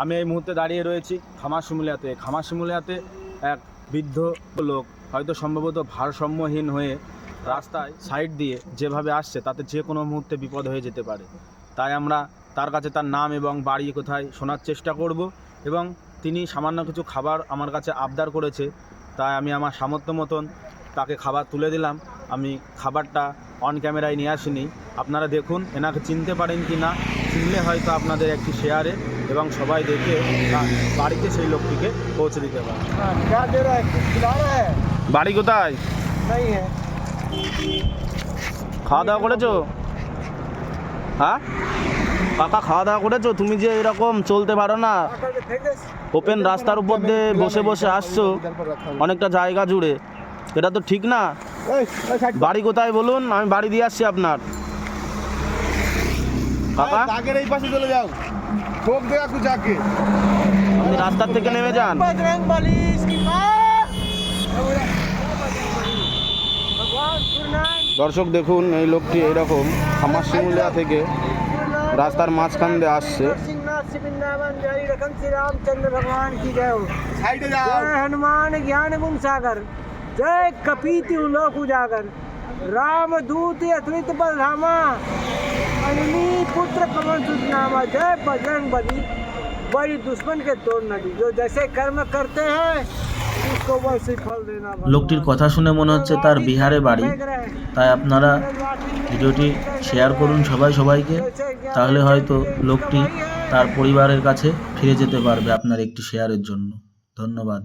আমি এই মুহূর্তে দাঁড়িয়ে রয়েছি খামারশিমুলিয়াতে। খামারশিমুলিয়াতে এক বৃদ্ধ লোক হয়তো সম্ভবত ভারসাম্যহীন হয়ে রাস্তায় সাইড দিয়ে যেভাবে আসছে তাতে যে কোনো মুহূর্তে বিপদ হয়ে যেতে পারে। তাই আমরা তার কাছে তার নাম এবং বাড়ি কোথায় শোনার চেষ্টা করব, এবং তিনি সামান্য কিছু খাবার আমার কাছে আবদার করেছে, তাই আমি আমার সামর্থ্য মতন তাকে খাবার তুলে দিলাম। আমি খাবারটা অন ক্যামেরায় নিয়ে আসিনি, আপনারা দেখুন এনাকে চিনতে পারেন কি না। চিনলে হয়তো আপনাদের একটি শেয়ারে এবং সবাই দেখে বাড়িতে সেই লোকটিকে পৌঁছে দিতে পারে। বাড়ি কোথায়? খাওয়া দাওয়া করেছো? হ্যাঁ কাকা, খাওয়া দাওয়া করেছো? তুমি যে এরকম চলতে পারো না, ওপেন রাস্তার উপর দিয়ে বসে বসে আসছো অনেকটা জায়গা জুড়ে, এটা তো ঠিক না। বাড়ি কোথায় বলুন, আমি বাড়ি দিয়ে আসছি আপনার। কাকা এই পাশে চলে যাও, ঠোক দে একটু যাকে, আপনি রাস্তার থেকে নেমে যান। দর্শক দেখুন, এই লোকটি এইরকম খামারশিমুলিয়া থেকে রাস্তার মাঝখান দিয়ে আসছে। रामचंद्र भगवान की जय हो, जय हनुमान ज्ञान गुण सागर, जय कपीति लोक उजागर, राम दूत अतुलित बलधामा, अंजनी पुत्र पवन सुत नामा, जय बजरंग बली, बड़ी दुश्मन के तोड़ न दी, जो जैसे कर्म करते हैं उसको वैसे फल देना। লোকটির কথা শুনে মনে হচ্ছে তার বিহারে বাড়ি, তাই আপনারা ভিডিওটি শেয়ার করুন সবাইকে, তাহলে হয়তো লোকটি তার পরিবারের কাছে ফিরে যেতে পারবে আপনার একটি শেয়ারের জন্য। ধন্যবাদ।